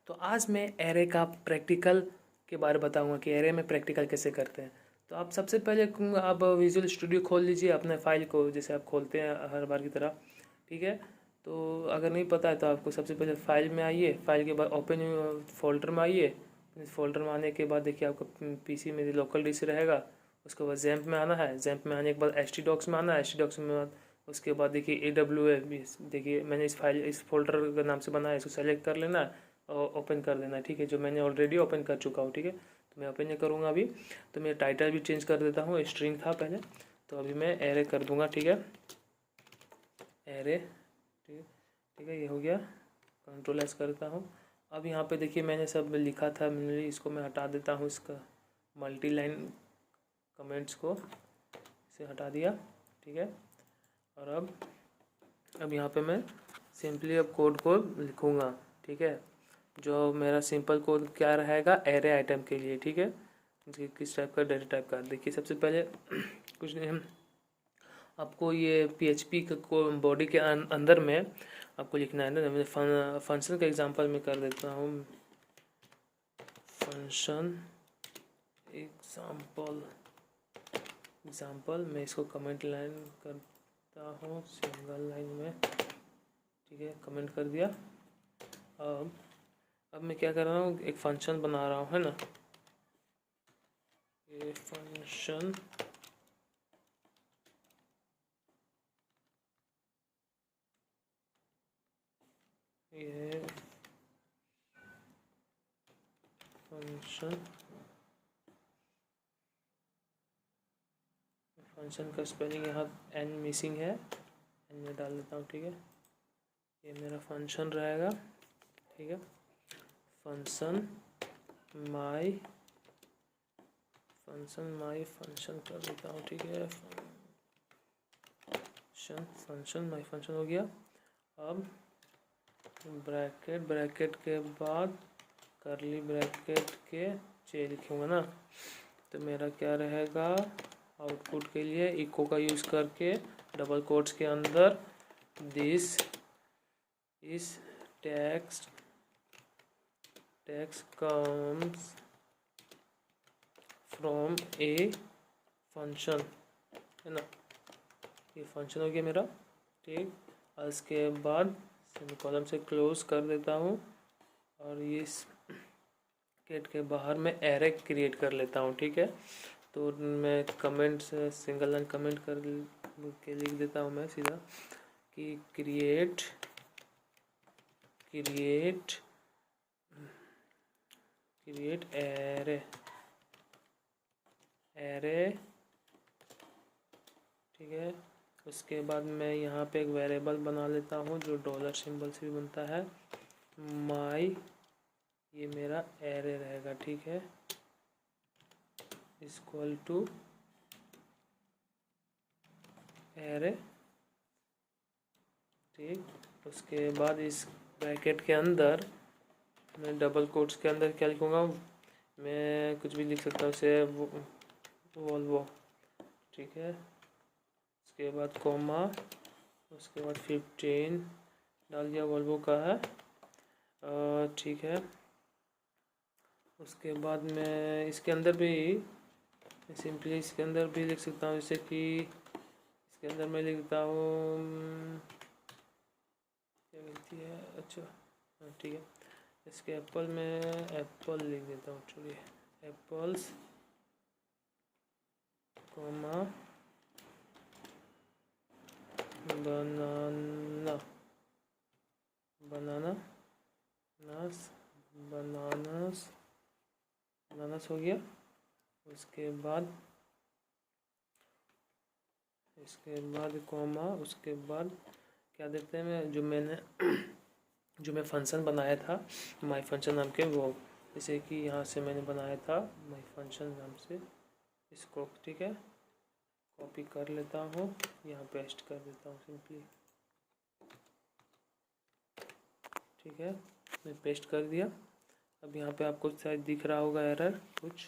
तो आज मैं एरे का प्रैक्टिकल के बारे में बताऊंगा कि एरे में प्रैक्टिकल कैसे करते हैं। तो आप सबसे पहले आप विजुअल स्टूडियो खोल लीजिए अपने फाइल को, जैसे आप खोलते हैं हर बार की तरह। ठीक है, तो अगर नहीं पता है तो आपको सबसे पहले फाइल में आइए, फाइल के बाद ओपन फोल्डर में आइए। इस फोल्डर में आने के बाद देखिए आपका पीसी में लोकल डीसी रहेगा। उसके बाद जैम्प में आना है, जैम्प में आने के बाद एच टी डॉक्स में आना है, एच टी डॉक्स में उसके बाद देखिए AWS, देखिए मैंने इस फोल्डर का नाम से बनाया है, इसको सेलेक्ट कर लेना है और ओपन कर देना है। ठीक है, जो मैंने ऑलरेडी ओपन कर चुका हूँ। ठीक है, तो मैं ओपन नहीं करूँगा अभी। तो मैं टाइटल भी चेंज कर देता हूँ, स्ट्रिंग था पहले, तो अभी मैं एरे कर दूँगा। ठीक है, एरे। ठीक है, ठीक है, ये हो गया। Ctrl+S करता हूँ। अब यहाँ पे देखिए मैंने सब लिखा था मैंने, इसको मैं हटा देता हूँ, इसका मल्टी लाइन कमेंट्स को इसे हटा दिया। ठीक है, और अब यहाँ पे मैं सिंपली अब कोड को लिखूँगा। ठीक है, जो मेरा सिंपल कोड क्या रहेगा एरे आइटम के लिए। ठीक है, किस टाइप का, डेटा टाइप का। देखिए सबसे पहले कुछ नहीं, हम आपको ये PHP को बॉडी के अंदर में आपको लिखना है ना। मैं फंक्शन का एग्जांपल में कर देता हूँ, फंक्शन एग्जांपल मैं इसको कमेंट लाइन करता हूँ सिंगल लाइन में। ठीक है, कमेंट कर दिया। अब मैं क्या कर रहा हूँ, एक फंक्शन बना रहा हूँ, है ना। ये फंक्शन फंक्शन का स्पेलिंग यहाँ एन मिसिंग है, एन में डाल देता हूँ। ठीक है, ये मेरा फंक्शन रहेगा। ठीक है, फंक्शन माई फंक्शन कर देता हूँ। ठीक है, फंक्शन माई फंक्शन हो गया। अब ब्रैकेट के बाद करली ब्रैकेट के चे लिखूँगा ना, तो मेरा क्या रहेगा, आउटपुट के लिए इको का यूज़ करके डबल कोट्स के अंदर दिस इस text comes from a function, है ना। ये फंक्शन हो गया मेरा। ठीक, और इसके बाद सेमीकोलन से क्लोज कर देता हूँ और इस केट के बाहर मैं एरे क्रिएट कर लेता हूँ। ठीक है, तो मैं कमेंट से सिंगल लाइन कमेंट कर के लिख देता हूँ मैं सीधा कि क्रिएट एरे। ठीक है, उसके बाद मैं यहाँ पे एक वेरिएबल बना लेता हूँ जो डॉलर सिंबल से भी बनता है, माई, ये मेरा एरे रहेगा। ठीक है, इक्वल टू एरे। ठीक, उसके बाद इस ब्रैकेट के अंदर मैं डबल कोट्स के अंदर क्या लिखूँगा, मैं कुछ भी लिख सकता हूँ, से वोल्वो। ठीक है, उसके बाद कोमा, उसके बाद 15 डाल दिया, वोल्वो का है। ठीक है, उसके बाद मैं इसके अंदर भी सिंपली इसके अंदर भी लिख सकता हूँ, जैसे कि इसके अंदर मैं लिखता हूँ क्या गलती है, अच्छा हाँ ठीक है, इसके एप्पल में एप्पल लिख देता हूँ। चलिए, एप्पल्स कोमा बनानास हो गया। उसके बाद कोमा, उसके बाद क्या देते हैं, मैं जो मैं फंक्शन बनाया था माई फंक्शन नाम के, वो जैसे कि यहाँ से मैंने बनाया था माई फंक्शन नाम से, इसको ठीक है कॉपी कर लेता हूँ, यहाँ पेस्ट कर देता हूँ सिंपली। ठीक है, मैं पेस्ट कर दिया। अब यहाँ पे आपको शायद दिख रहा होगा एरर कुछ,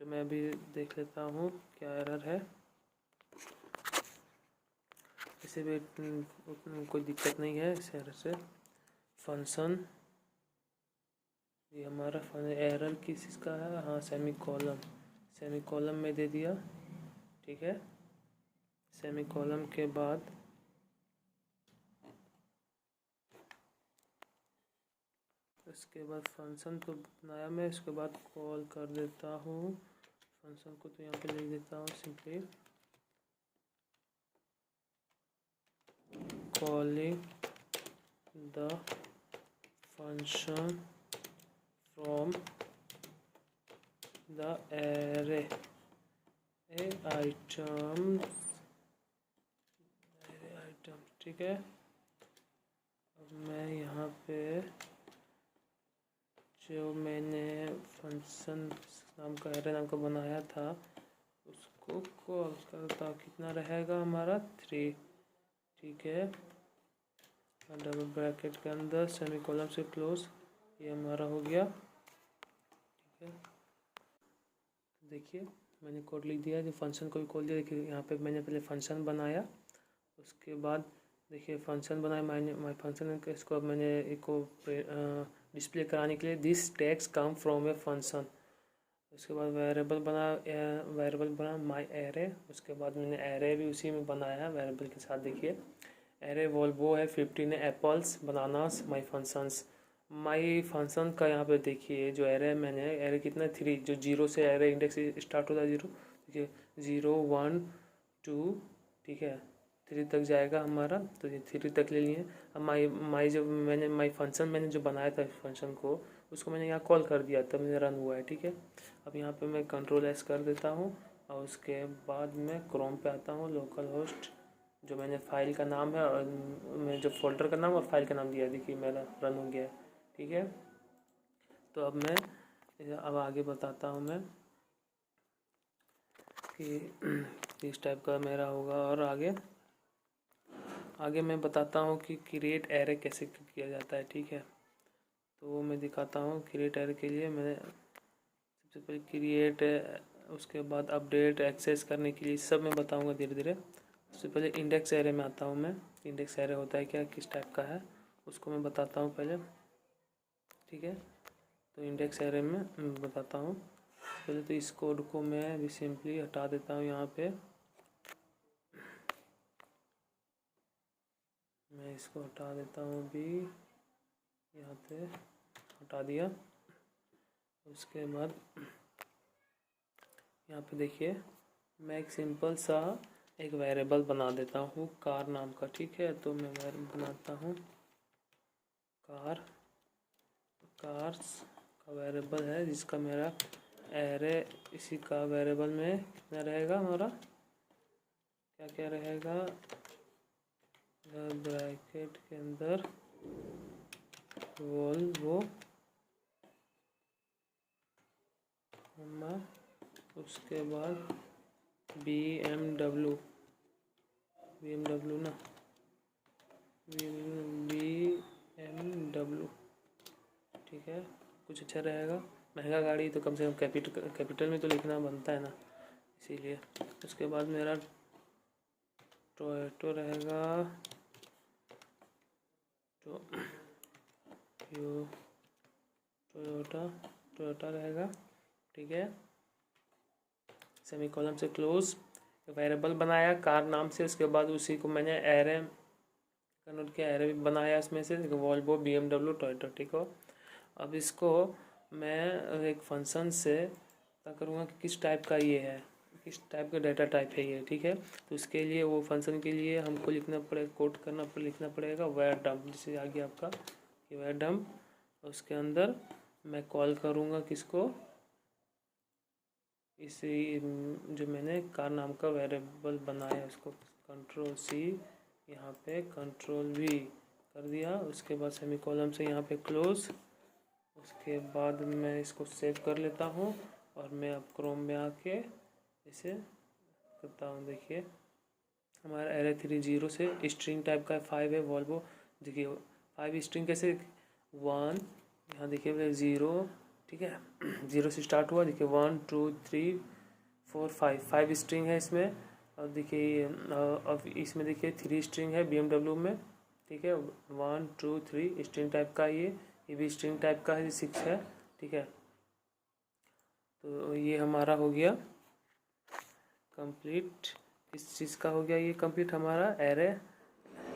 जो मैं अभी देख लेता हूँ क्या एरर है। इसे भी कोई दिक्कत नहीं है इस एरर से। फंक्शन ये हमारा एरर किस चीज़ का है, हाँ सेमी कॉलम में दे दिया, ठीक है। सेमी कॉलम के बाद इसके बाद फंक्शन तो बनाया मैं, इसके बाद कॉल कर देता हूँ फंक्शन को, तो यहाँ पे लिख देता हूँ simply calling the function from the array item, ठीक है। अब मैं यहाँ पे जो मैंने फंक्शन नाम का एरे नाम का बनाया था उसको कॉल करता, कितना रहेगा हमारा 3, ठीक है। डबल ब्रैकेट के अंदर सेमी कॉलम से क्लोज, ये हमारा हो गया, ठीक है। देखिए मैंने कोड लिख दिया, जो फंक्शन को भी खोल दिया। देखिए यहाँ पे मैंने पहले फंक्शन बनाया, उसके बाद देखिए फंक्शन बनाया मैंने, माय फंक्शन इसको अब मैंने एक डिस्प्ले कराने के लिए this text come from a function. उसके बाद वेरिएबल बना माय एरे, उसके बाद मैंने एरे भी उसी में बनाया वेरिएबल के साथ। देखिए एरे वॉल्वो है 15 एप्पल्स बनानास माय फंक्शन का यहाँ पे देखिए जो एरे मैंने एरे कितना 3, जो 0 से एरे इंडेक्स स्टार्ट होता है 0, देखिए 0 1 2, ठीक है 3 तक जाएगा हमारा, तो ये 3 तक ले लिए। अब माई फंक्शन मैंने जो बनाया था फंक्शन को, उसको मैंने यहाँ कॉल कर दिया, तब मेरा रन हुआ है, ठीक है। अब यहाँ पे मैं Ctrl+S कर देता हूँ और उसके बाद मैं क्रोम पे आता हूँ, लोकल होस्ट जो मैंने फाइल का नाम है और मैं जो फोल्डर का नाम और फाइल का नाम दिया, देखिए मेरा रन हो गया है, ठीक है। तो अब आगे बताता हूँ मैं कि इस टाइप का मेरा होगा। और आगे मैं बताता हूँ कि क्रिएट एरे कैसे किया जाता है, ठीक है। तो वो मैं दिखाता हूँ। क्रिएट एरे के लिए मैंने सबसे पहले क्रिएट, उसके बाद अपडेट, एक्सेस करने के लिए सब मैं बताऊँगा धीरे धीरे। सबसे पहले इंडेक्स एरे में आता हूँ मैं। इंडेक्स एरे होता है क्या, किस टाइप का है, उसको मैं बताता हूँ पहले, ठीक है। तो इंडेक्स एरे में बताता हूँ पहले। तो इस कोड को मैं भी सिंपली हटा देता हूँ, यहाँ पे मैं इसको हटा देता हूँ अभी, यहाँ पे हटा दिया। उसके बाद यहाँ पे देखिए मैं एक सिंपल सा एक वेरिएबल बना देता हूँ कार नाम का, ठीक है। तो मैं वेरिएबल बनाता हूँ कार्स का वेरिएबल है, जिसका मेरा एरे, इसी का वेरिएबल में कितना रहेगा हमारा, क्या क्या रहेगा, ब्रैकेट के अंदर वॉल्वो, उसके बाद BMW ना, BMW, ठीक है। कुछ अच्छा रहेगा, महंगा गाड़ी तो कम से कम कैपिटल में तो लिखना बनता है ना, इसीलिए। उसके बाद मेरा टोयोटो रहेगा, टोयोटा रहेगा, ठीक है। सेमी कॉलम से क्लोज, वेरिएबल बनाया कार नाम से, उसके बाद उसी को मैंने एरे कन्वर्ट किया, एरे बनाया इसमें से वॉल्वो BMW टोयोटा, ठीक हो। अब इसको मैं एक फंक्शन से क्या करूँगा कि किस टाइप का ये है, किस टाइप का डाटा टाइप है ये, ठीक है। तो इसके लिए वो फंक्शन के लिए हमको लिखना पड़ेगा, लिखना पड़ेगा वर डम्प, जैसे आ गया आपका कि वर डम्प। उसके अंदर मैं कॉल करूँगा किसको, इसी जो मैंने कार नाम का वेरिएबल बनाया उसको Ctrl+C, यहाँ पे Ctrl+V कर दिया। उसके बाद सेमी कॉलम से यहाँ पे क्लोज। उसके बाद मैं इसको सेव कर लेता हूँ और मैं अब क्रोम में आके इसे करता हूँ। देखिए हमारा एरे 3 0 से स्ट्रिंग टाइप का 5 है वॉल्वो। देखिए 5 स्ट्रिंग कैसे 1, यहाँ देखिए 0, ठीक है 0 से स्टार्ट हुआ। देखिए 1 2 3 4 5 स्ट्रिंग है इसमें। और देखिए अब इसमें देखिए 3 स्ट्रिंग है BMW में, ठीक है 1 2 3 स्ट्रिंग टाइप का ये भी स्ट्रिंग टाइप का है, 6 है। ठीक है। तो ये हमारा हो गया कंप्लीट। किस चीज़ का हो गया ये कंप्लीट? हमारा एरे,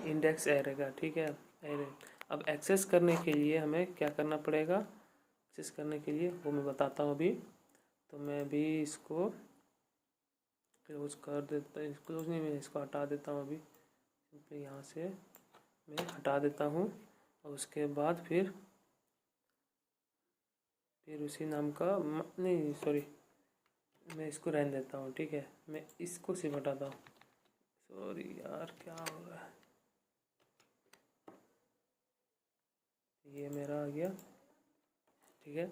इंडेक्स एरे का, ठीक है, एरे। अब एक्सेस करने के लिए हमें क्या करना पड़ेगा? एक्सेस करने के लिए वो मैं बताता हूँ अभी। तो मैं अभी इसको क्लोज कर देता, क्लोज नहीं, मैं इसको हटा देता हूँ अभी। सिंपली यहाँ से मैं हटा देता हूँ और उसके बाद फिर उसी नाम का नहीं, सॉरी, मैं इसको रहने देता हूँ, ठीक है। मैं इसको सिर्फ हटाता हूँ। सॉरी यार, क्या हो रहा है? ये मेरा आ गया, ठीक है।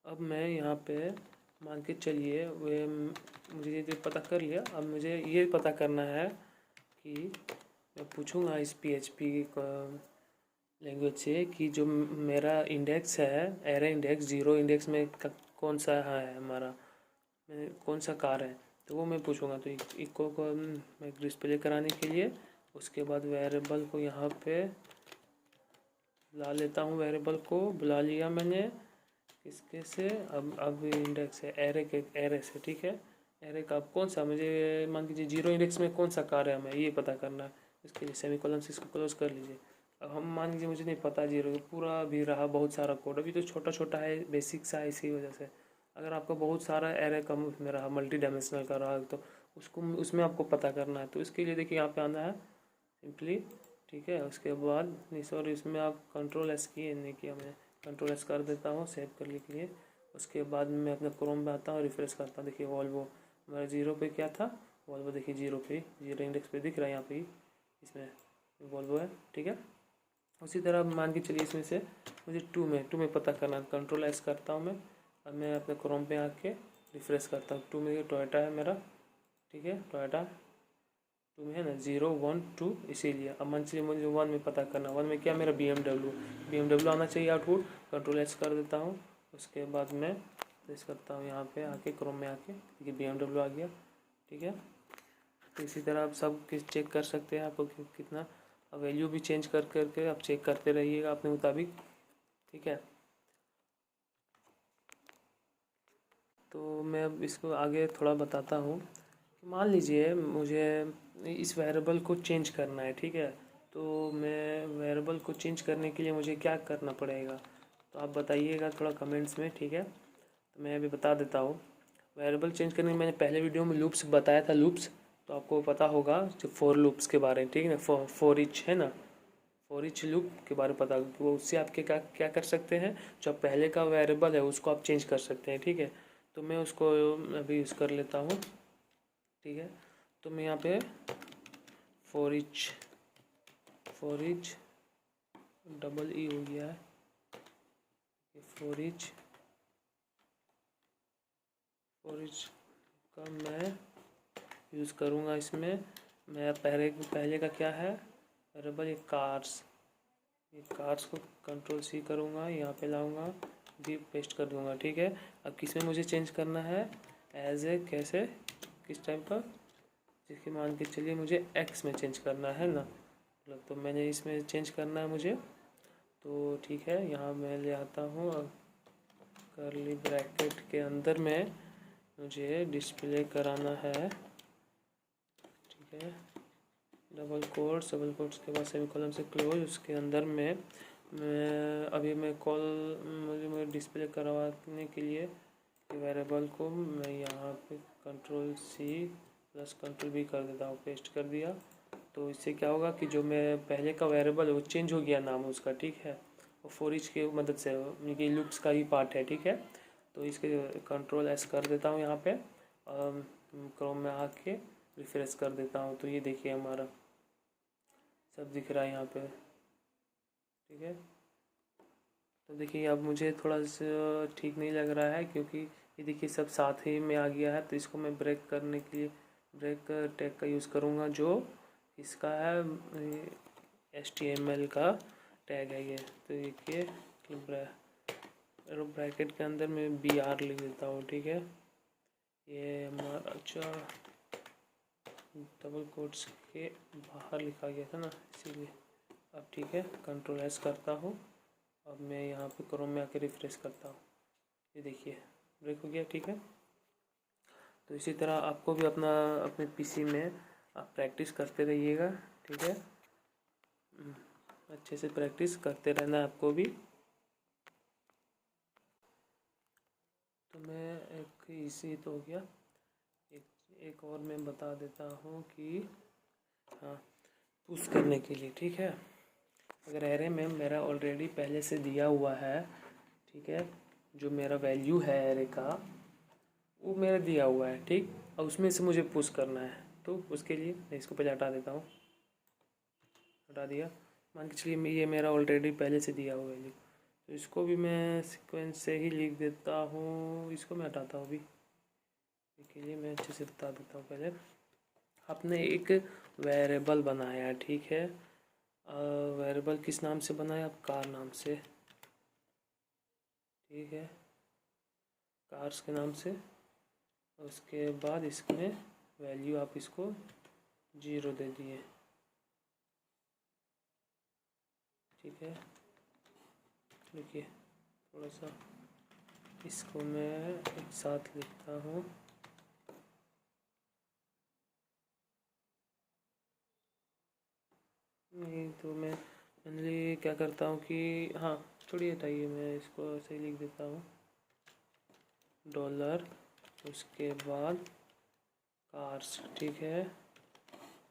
अब मैं यहाँ पे मान के चलिए, वे मुझे ये पता कर लिया। अब मुझे ये पता करना है कि मैं पूछूंगा इस PHP लैंग्वेज से कि जो मेरा इंडेक्स है, एरे इंडेक्स, जीरो इंडेक्स में कौन सा है हमारा, कौन सा कार है, तो वो मैं पूछूंगा। तो इको को मैं डिस्प्ले कराने के लिए उसके बाद वेरिएबल को यहाँ पे बुला लेता हूँ। वेरिएबल को बुला लिया मैंने, किसके से? अब इंडेक्स है एरे के, एरे से, ठीक है। एरे का अब कौन सा, मुझे मान लीजिए जीरो इंडेक्स में कौन सा कार है, हमें ये पता करना है। इसके लिए सेमीकोलन से इसको क्लोज कर लीजिए। अब हम मान लीजिए मुझे नहीं पता जीरो, पूरा भी रहा बहुत सारा कोड, अभी तो छोटा छोटा है, बेसिक सा है, इसी वजह से। अगर आपका बहुत सारा एरे कम उसमें रहा, मल्टी डायमेंशनल का रहा, तो उसको उसमें आपको पता करना है। तो इसके लिए देखिए यहाँ पे आना है सिंपली, ठीक है। उसके बाद नहीं, सॉरी, इसमें आप Ctrl+S किए नहीं किया, मैं Ctrl+S कर देता हूँ सेव करने के लिए। उसके बाद मैं अपने क्रोम में आता हूँ, रिफ्रेश करता हूँ। देखिए वॉल्वो हमारा जीरो पे क्या था, वॉल्वो देखिए जीरो पे, जीरो इंडेक्स पे दिख रहा है यहाँ पे ही, इसमें वॉल्वो है, ठीक है। उसी तरह मान के चलिए इसमें से मुझे टू में पता करना है। Ctrl+S करता हूँ मैं। अब मैं अपने क्रोम पे आके रिफ्रेश करता हूँ। टू में टोयोटा है मेरा, ठीक है, टोयोटा टू में है ना, 0 1 2, इसीलिए। अब मान चलिए मुझे वन में पता करना, वन में क्या मेरा BMW आना चाहिए आउटपुट। Ctrl+S कर देता हूँ। उसके बाद मैं प्रेस करता हूँ यहाँ पे आके, क्रोम में आके, देखिए BMW आ गया, ठीक है। तो इसी तरह आप सब चेक कर सकते हैं, आपको कितना वैल्यू भी चेंज कर करके आप चेक करते रहिएगा अपने मुताबिक, ठीक है। तो मैं अब इसको आगे थोड़ा बताता हूँ। मान लीजिए मुझे इस वेरिएबल को चेंज करना है, ठीक है। तो मैं वेरिएबल को चेंज करने के लिए मुझे क्या करना पड़ेगा, तो आप बताइएगा थोड़ा कमेंट्स में, ठीक है। तो मैं अभी बता देता हूँ। वेरिएबल चेंज करने में मैंने पहले वीडियो में लूप्स बताया था, लूप्स, तो आपको पता होगा जो फॉर लूप्स के बारे में, ठीक है ना। फॉर ईच है ना, फॉर ईच लूप के बारे में पता होगा कि वो उससे आपके क्या क्या कर सकते हैं, जो पहले का वेरिएबल है उसको आप चेंज कर सकते हैं, ठीक है। तो मैं उसको अभी यूज़ कर लेता हूँ, ठीक है। तो मैं यहाँ पे फॉर ईच डबल ई हो गया है, फॉर ईच का मैं यूज़ करूँगा इसमें। मैं पहले का क्या है वेरिएबल, ये कार्स को Ctrl+C करूँगा, यहाँ पे लाऊंगा, भी पेस्ट कर दूँगा, ठीक है। अब किस में मुझे चेंज करना है, एज ए, कैसे, किस टाइप का, जिसके मान के चलिए मुझे एक्स में चेंज करना है ना, मतलब तो मैंने इसमें चेंज करना है मुझे। तो ठीक है, यहाँ मैं ले आता हूँ। अब कर्ली ब्रैकेट के अंदर में मुझे डिस्प्ले कराना है, ठीक है। डबल कोट्स के बाद सेमीकोलन से क्लोज, उसके अंदर में मैं कॉल, मुझे डिस्प्ले करवाने के लिए वेरिएबल को मैं यहाँ पे Ctrl+C प्लस Ctrl+V कर देता हूँ, पेस्ट कर दिया। तो इससे क्या होगा कि जो मैं पहले का वेरिएबल है वो चेंज हो गया नाम उसका, ठीक है। और फॉर ईच की मदद से, ये लूप्स का ही पार्ट है, ठीक है। तो इसके Ctrl+S कर देता हूँ यहाँ पे, क्रोम में आके रिफ्रेश कर देता हूँ। तो ये देखिए हमारा सब दिख रहा है यहाँ पे, ठीक है। तो देखिए अब मुझे थोड़ा सा ठीक नहीं लग रहा है, क्योंकि ये देखिए सब साथ ही में आ गया है। तो इसको मैं ब्रेक करने के लिए ब्रेक टैग का यूज़ करूँगा, जो इसका है HTML का टैग है ये। तो देखिए ब्रैकेट के अंदर मैं BR लिख देता हूँ, ठीक है। ये हमारा अच्छा डबल कोट्स के बाहर लिखा गया था ना, इसीलिए। अब ठीक है, Ctrl+S करता हूँ। अब मैं यहाँ पे क्रोम में आके रिफ्रेश करता हूँ, ये देखिए ब्रेक हो गया, ठीक है। तो इसी तरह आपको भी अपने पीसी में आप प्रैक्टिस करते रहिएगा, ठीक है। अच्छे से प्रैक्टिस करते रहना आपको भी। तो मैं एक इसी तो हो गया, एक और मैं बता देता हूँ कि हाँ, पुश करने के लिए, ठीक है। अगर एरे में मेरा ऑलरेडी पहले से दिया हुआ है, ठीक है, जो मेरा वैल्यू है एरे का वो मेरा दिया हुआ है, ठीक, और उसमें से मुझे पुश करना है। तो उसके लिए मैं इसको पहले हटा देता हूँ, हटा दिया। मान के चलिए ये मेरा ऑलरेडी पहले से दिया हुआ है, तो इसको भी मैं सीक्वेंस से ही लिख देता हूँ। इसको मैं हटाता हूँ अभी, इसके लिए मैं अच्छे से बता देता हूँ। पहले आपने एक वेरिएबल बनाया, ठीक है। वेरिएबल किस नाम से बनाया? कार नाम से, ठीक है, कार्स के नाम से। उसके बाद इसमें वैल्यू आप इसको 0 दे दिए, ठीक है। देखिए थोड़ा सा इसको मैं एक साथ लिखता हूँ। नहीं तो मैं जनरली क्या करता हूँ कि हाँ छोड़िए, हटाइए, मैं इसको ऐसे ही लिख देता हूँ $, उसके बाद कार्स, ठीक है।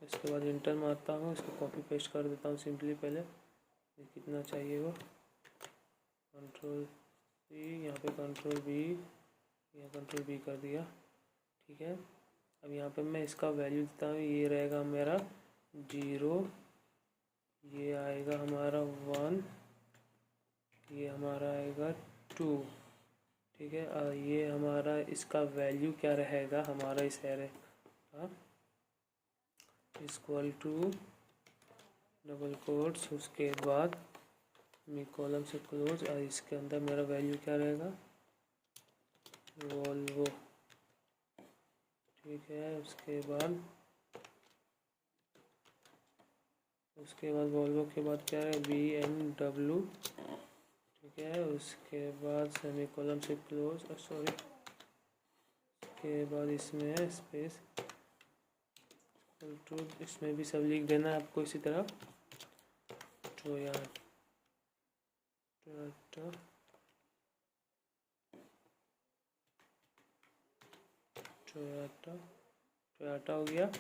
इसके बाद इंटर मारता हूँ, इसको कॉपी पेस्ट कर देता हूँ सिंपली। पहले कितना चाहिए वो, Ctrl+C, यहाँ पे Ctrl+V, यहाँ Ctrl+V कर दिया, ठीक है। अब यहाँ पे मैं इसका वैल्यू देता हूँ, ये रहेगा मेरा 0, ये आएगा हमारा 1, ये हमारा आएगा 2, ठीक है। ये हमारा इसका वैल्यू क्या रहेगा हमारा इस एरे का, इक्वल टू डबल कोट्स, उसके बाद कॉलम से क्लोज, और इसके अंदर मेरा वैल्यू क्या रहेगा, वॉल्वो, ठीक है। उसके बाद वॉल्वो के बाद क्या है, BMW, ठीक है। उसके बाद सेमी कॉलम से क्लोज, सॉरी, उसके बाद इसमें है स्पेस टू, इसमें भी सब लिख देना है आपको इसी तरह। टोयोटा हो गया,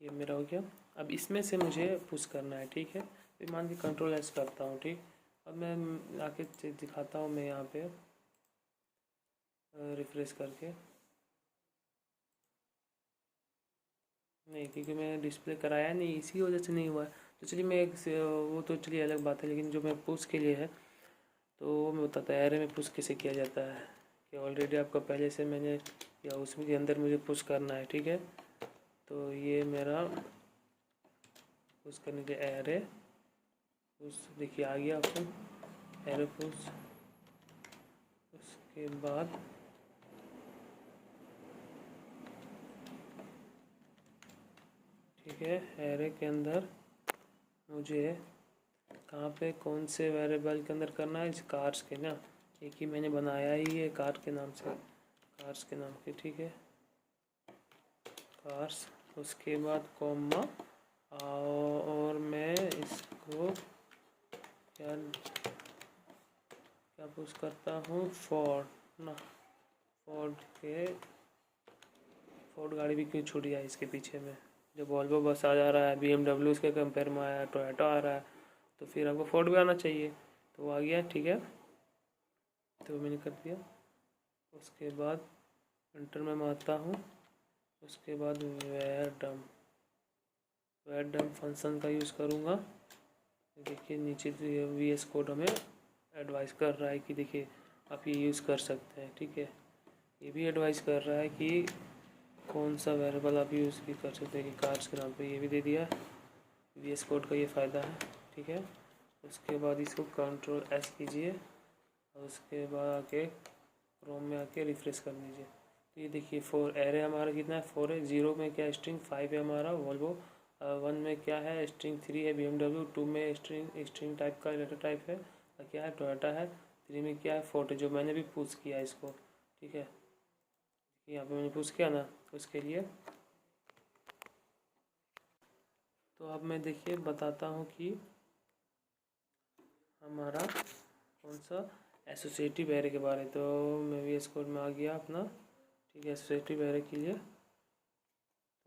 ये मेरा हो गया। अब इसमें से मुझे पुश करना है, ठीक है। फिर मान के Ctrl+S करता हूँ, ठीक। अब मैं आके दिखाता हूँ, मैं यहाँ पे रिफ्रेश करके, नहीं क्योंकि मैं डिस्प्ले कराया नहीं, इसी वजह से नहीं हुआ है। तो चलिए मैं एक वो तो चलिए अलग बात है, लेकिन जो मैं पुश के लिए है तो वो मैं बताता है एरे में पुश कैसे किया जाता है। कि ऑलरेडी आपका पहले से मैंने या उसमें के अंदर मुझे पुश करना है, ठीक है। तो ये मेरा पुश करने के एरे पुश, देखिए आ गया ऑप्शन एरे पुश। उसके बाद ठीक है, एरे के अंदर मुझे कहाँ पे कौन से वेरिएबल के अंदर करना है, इस कार्स के ना, एक ही मैंने बनाया ही है कार के नाम से, कार्स के नाम के, ठीक है, कार्स। उसके बाद कॉमा, और मैं इसको क्या पुश करता हूँ, फोर्ड ना, फोर्ड गाड़ी भी क्यों छूट गया इसके पीछे में, जब वॉल्वो बस आ जा रहा है, BMW इसके कंपेयर में आया, टोयोटा आ रहा है, तो फिर आपको फोर्ड भी आना चाहिए, तो वो आ गया, ठीक है। तो मैंने कर दिया। उसके बाद इंटर में मारता हूँ, उसके बाद वेयर डम फंक्शन का यूज़ करूँगा। देखिए नीचे VS कोड हमें एडवाइस कर रहा है कि देखिए आप ये यूज़ कर सकते हैं, ठीक है। ये भी एडवाइस कर रहा है कि कौन सा वेरिएबल आप यूज़ भी कर सकते हैं, कि कार्स के नाम पे ये भी दे दिया। VS कोड का ये फ़ायदा है, ठीक है। उसके बाद इसको Ctrl+S कीजिए, और उसके बाद आके क्रोम में आके रिफ्रेश कर दीजिए। तो ये देखिए 4 एरे हमारा कितना है, 4 है। 0 में क्या स्ट्रिंग 5 है हमारा वॉल्वो, 1 में क्या है स्ट्रिंग 3 है BMW, 2 में स्ट्रिंग टाइप का लेटर टाइप है क्या है टोयोटा है, 3 में क्या है, फोटो, जो मैंने भी पुश किया इसको, ठीक है, यहाँ पे मैंने पुश किया ना उसके लिए। तो अब मैं देखिए बताता हूँ कि हमारा कौन सा एसोसिएटिव एरे के बारे। तो मैं VS कोड में आ गया अपना, ठीक है, एसोसिएटिव एरे के लिए।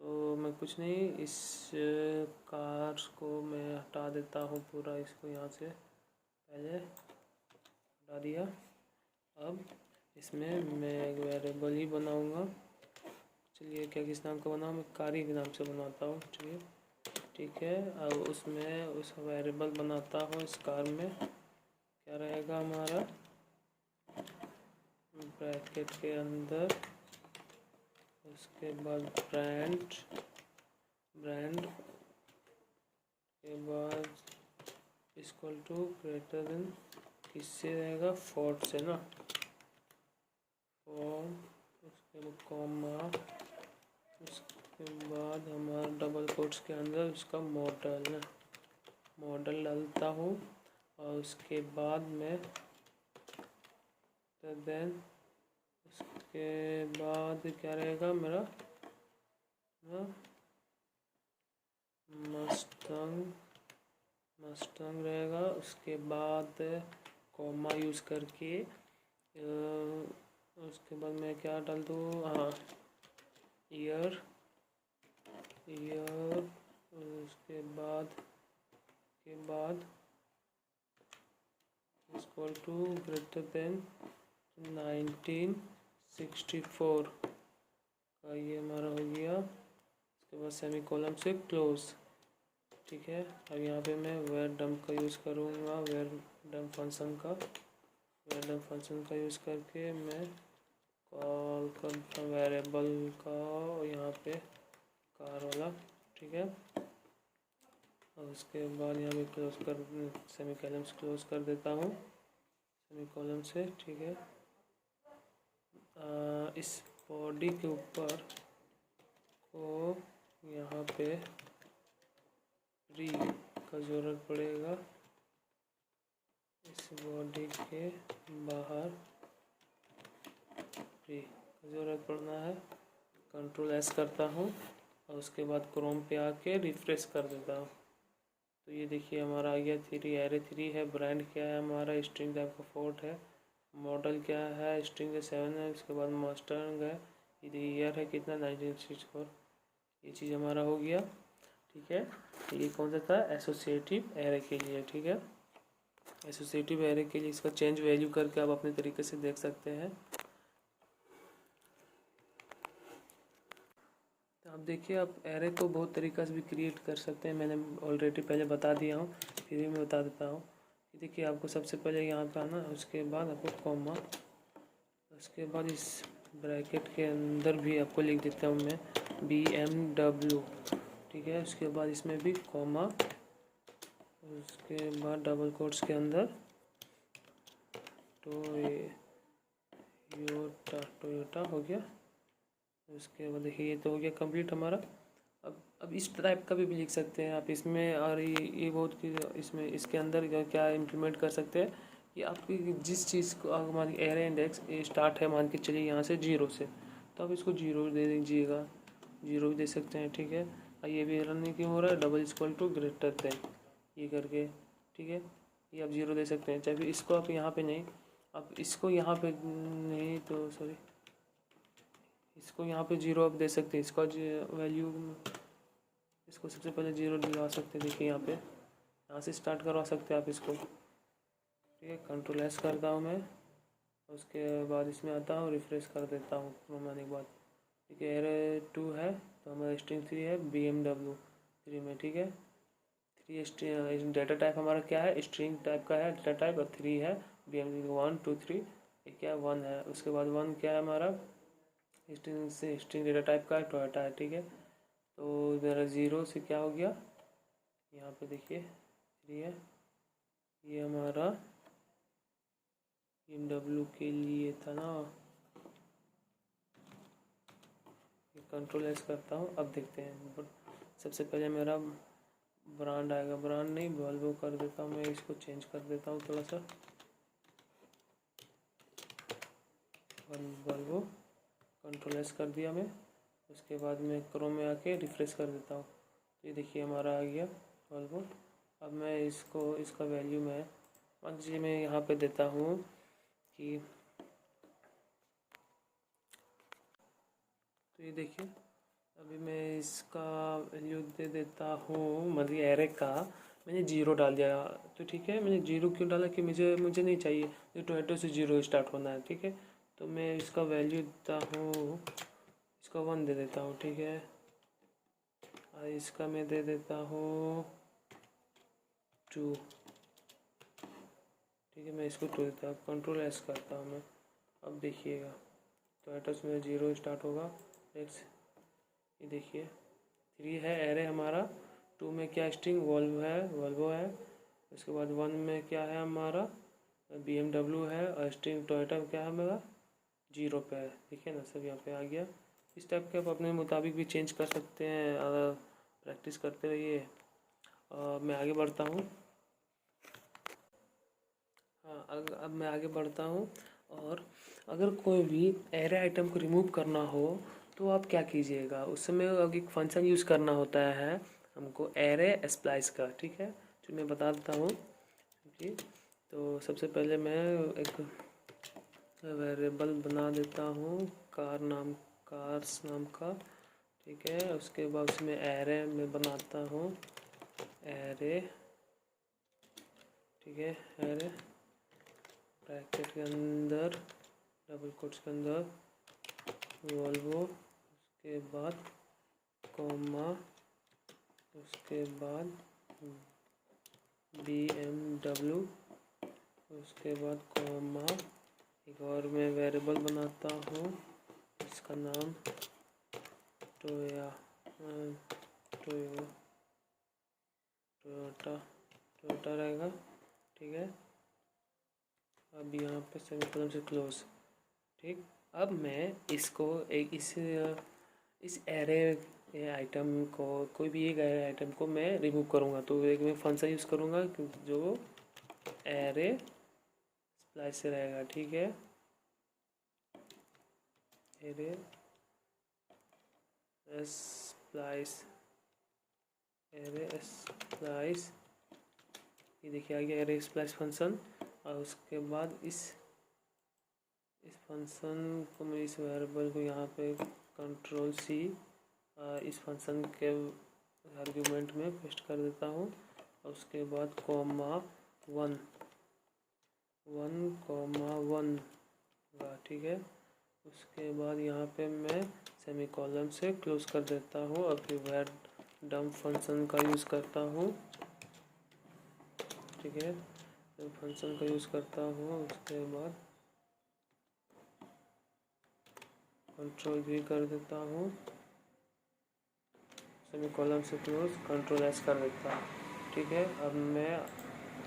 तो मैं कुछ नहीं, इस कार को मैं हटा देता हूँ पूरा, इसको यहाँ से पहले हटा दिया। अब इसमें मैं एक वेरिएबल ही बनाऊँगा। चलिए क्या किस नाम का बनाऊँ, मैं कारी के नाम से बनाता हूँ, चलिए ठीक है। अब उसमें उस वेरिएबल बनाता हूँ। इस कार में क्या रहेगा हमारा, ब्रैकेट के अंदर, उसके बाद ब्रांड के बाद इक्वल टू ग्रेटर देन, किससे रहेगा, फोर्ट से ना, फॉर्म, उसके बाद कॉमा, उसके बाद हमारा डबल कोट्स के अंदर उसका मॉडल डालता हूँ। और उसके बाद में देन उसके बाद क्या रहेगा मेरा, मस्टंग रहेगा। उसके बाद कॉमा यूज़ करके उसके बाद मैं क्या डाल दूँ, हाँ, ईयर, उसके बाद इक्वल टू ग्रेटर देन 1964 का, ये हमारा हो गया। उसके बाद सेमी कॉलम से क्लोज, ठीक है। अब यहाँ पे मैं वेर डम्प का यूज़ करूँगा, वेर डम्प फंक्शन का यूज़ करके मैं कॉल करता हूँ वेरिएबल का, यहाँ पे कार वाला, ठीक है। और उसके बाद यहाँ पे क्लोज कर, सेमी कॉलम से क्लोज कर देता हूँ, सेमी कॉलम से, ठीक है। इस बॉडी के ऊपर को यहाँ पे प्री का ज़रूरत पड़ेगा, इस बॉडी के बाहर प्री का ज़रूरत पड़ना है। कंट्रोल S करता हूँ और उसके बाद क्रोम पे आके रिफ्रेश कर देता हूँ। तो ये देखिए हमारा आ गया 3, एरे 3 है। ब्रांड क्या है हमारा, स्ट्रिंग टाइप का फोर्ट है। मॉडल क्या है, स्ट्रिंग 7 है। उसके बाद मस्टर्ड है, ईयर है कितना, 1964। ये चीज़ हमारा हो गया, ठीक है। ये कौन सा था, एसोसिएटिव एरे के लिए, ठीक है। एसोसिएटिव एरे के लिए इसका चेंज वैल्यू करके आप अपने तरीके से देख सकते हैं। तो आप देखिए, आप एरे को बहुत तरीक़ा से भी क्रिएट कर सकते हैं, मैंने ऑलरेडी पहले बता दिया हूँ, फिर भी मैं बता देता हूँ। देखिए आपको सबसे पहले यहाँ पे आना, उसके बाद आपको कॉमा, उसके बाद इस ब्रैकेट के अंदर भी आपको लिख देता हूँ मैं BMW, ठीक है। उसके बाद इसमें भी कॉमा, उसके बाद डबल कोट्स के अंदर टोयोटा हो गया। उसके बाद देखिए ये तो हो गया कंप्लीट हमारा। अब इस टाइप का भी लिख सकते हैं आप इसमें, और ये बहुत इसमें इसके अंदर क्या इम्प्लीमेंट कर सकते हैं कि आपकी जिस चीज़ को मान के एरे इंडेक्स स्टार्ट है, मान के चलिए यहाँ से 0 से, तो आप इसको 0 दे दीजिएगा, 0 भी दे सकते हैं, ठीक है। और ये भी रन क्यों हो रहा है, double equal to greater than, ये करके, ठीक है। ये आप 0 दे सकते हैं, चाहे इसको आप यहाँ पे नहीं, आप इसको यहाँ पे नहीं, तो सॉरी, इसको यहाँ पे 0 आप दे सकते हैं। इसका वैल्यू, इसको सबसे पहले 0 दिला सकते हैं। देखिए यहाँ से स्टार्ट करवा सकते हैं आप इसको, ठीक है। कंट्रोल S करता हूँ मैं, उसके बाद इसमें आता हूँ, रिफ्रेश कर देता हूँ क्रोम आने के बाद, ठीक है। एरे 2 है तो हमारा स्ट्रिंग 3 है, BMW 3 में, ठीक है। 3 स्ट्रिंग डेटा टाइप हमारा क्या है, स्ट्रिंग टाइप का है डेटा टाइप, और 3 है BMW 1 2 3, ये क्या 1 है। उसके बाद 1 क्या है हमारा, स्ट्रिंग डेटा टाइप का है, टोयोटा है, ठीक है। तो मेरा 0 से क्या हो गया, यहाँ पे देखिए 3 है, ये हमारा BMW के लिए था ना। ये कंट्रोल S करता हूँ, अब देखते हैं। सबसे पहले मेरा ब्रांड आएगा, ब्रांड नहीं वॉल्वो कर देता हूँ मैं, इसको चेंज कर देता हूँ थोड़ा सा, वॉल्वो, कंट्रोल एस कर दिया मैं। उसके बाद मैं क्रोम में आके रिफ्रेश कर देता हूँ। तो ये देखिए हमारा आ गया वॉल्वो। अब मैं इसका वैल्यू मैं मान लीजिए मैं यहाँ पे देता हूँ कि, तो ये देखिए अभी मैं इसका वैल्यू दे देता हूँ, मतलब एरे का मैंने 0 डाल दिया। तो ठीक है, मैंने 0 क्यों डाला कि मुझे नहीं चाहिए, ये टोमेटो से 0 स्टार्ट होना है। ठीक है, तो मैं इसका वैल्यू देता हूँ, इसका 1 दे देता हूँ। ठीक है, और इसका मैं दे देता हूँ 2। ठीक है, मैं इसको 2 देता हूँ, कंट्रोल एस करता हूँ मैं। अब देखिएगा टोमेटो से 0 स्टार्ट होगा। नेक्स्ट ये देखिए 3 है एरे हमारा, 2 में क्या स्ट्रिंग वॉल्वो है। उसके बाद 1 में क्या है हमारा BMW है, और स्ट्रिंग टोयोटा क्या है हमारा 0 पे है। देखिए ना, सब यहाँ पे आ गया। इस टाइप के आप अपने मुताबिक भी चेंज कर सकते हैं, अगर प्रैक्टिस करते रहिए। मैं आगे बढ़ता हूँ। हाँ, अब मैं आगे बढ़ता हूँ। और अगर कोई भी एरे आइटम को रिमूव करना हो तो आप क्या कीजिएगा, उस समय एक फंक्शन यूज़ करना होता है हमको, एरे स्प्लाइस का। ठीक है, जो मैं बता देता हूँ। ठीक, तो सबसे पहले मैं एक वेरिएबल बना देता हूँ कार्स नाम का। ठीक है, उसके बाद उसमें एरे में बनाता हूँ एरे। ठीक है, एरे ब्रैकेट के अंदर डबल कोट्स के अंदर वॉल्वो, उसके बाद कॉमा, उसके बाद BMW, उसके बाद कॉमा। एक और मैं वेरिएबल बनाता हूँ, इसका नाम टोयोटा रहेगा। ठीक है, अब यहाँ पे सेमीकोलन से क्लोज। ठीक, अब मैं इसको इस एरे आइटम को, कोई भी एक एरे आइटम को मैं रिमूव करूँगा। तो एक मैं फंक्शन यूज़ करूँगा जो एरे स्प्लाइस से रहेगा। ठीक है, एरे स्प्लाइस, ये देखिए आ गया एरे स्प्लाइस फंक्शन। और उसके बाद इस फंक्शन को मैं, इस वेरिएबल को यहाँ पे कंट्रोल C इस फंक्शन के आर्गुमेंट में पेस्ट कर देता हूँ। और उसके बाद कॉमा 1 ठीक है, उसके बाद यहाँ पे मैं सेमीकोलन से क्लोज कर देता हूँ। और फिर वैर डम्प फंक्शन का यूज़ करता हूँ। ठीक है, फंक्शन का यूज़ करता हूँ। उसके बाद कंट्रोल भी कर देता हूँ, सेमीकोलन से क्लोज, कंट्रोल एस कर देता हूँ। ठीक है, अब मैं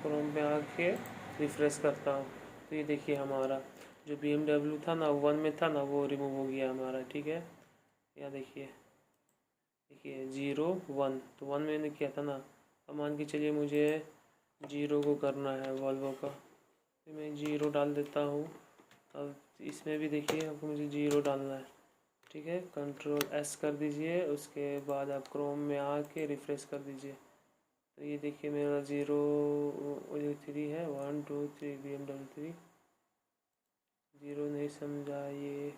क्रोम पे आके रिफ्रेश करता हूँ। तो ये देखिए हमारा जो BMW था ना, 1 में था ना, वो रिमूव हो गया हमारा। ठीक है, यहाँ देखिए 0 1, तो 1 मैंने किया था ना। अब मान के चलिए मुझे 0 को करना है वॉल्वो का, तो मैं 0 डाल देता हूँ। अब इसमें भी देखिए आपको मुझे 0 डालना है। ठीक है, कंट्रोल एस कर दीजिए। उसके बाद आप क्रोम में आके रिफ्रेश कर दीजिए। तो ये देखिए मेरा 3 है, 1 2 3 BMW 3। 0 नहीं समझा ये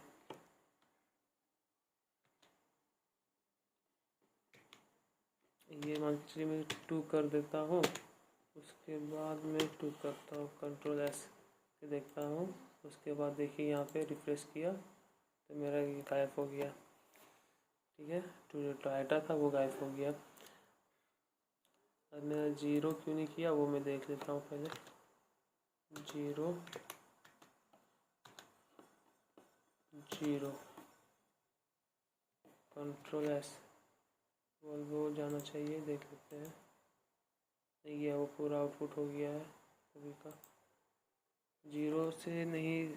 मान के चलिए मैं 2 कर देता हूँ। उसके बाद मैं 2 करता हूँ, कंट्रोल एस से देखता हूँ। उसके बाद देखिए यहाँ पे रिफ्रेश किया तो मेरा ये गायब हो गया। ठीक है, जो टोयोटा था वो गायब हो गया। अब मैं 0 क्यों नहीं किया वो मैं देख लेता हूँ पहले। 0 कंट्रोल एस, वो जाना चाहिए, देख लेते हैं। नहीं गया, वो पूरा आउटपुट हो गया है अभी का। 0 से नहीं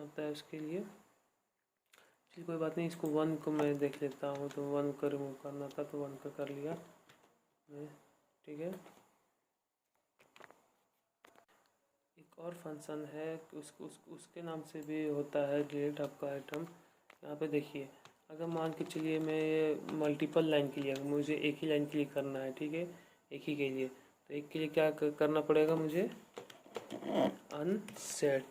आता है उसके लिए, चलिए कोई बात नहीं। इसको 1 को मैं देख लेता हूँ। तो 1 को रिमूव करना था तो 1 का कर लिया मैं। ठीक है, एक और फंक्शन है उसके नाम से भी होता है डिलीट आपका आइटम। यहाँ पे देखिए, अगर मान के चलिए मैं ये मल्टीपल लाइन के लिए, अगर मुझे एक ही लाइन के लिए करना है, ठीक है, एक ही के लिए, तो एक के लिए क्या करना पड़ेगा मुझे, अनसेट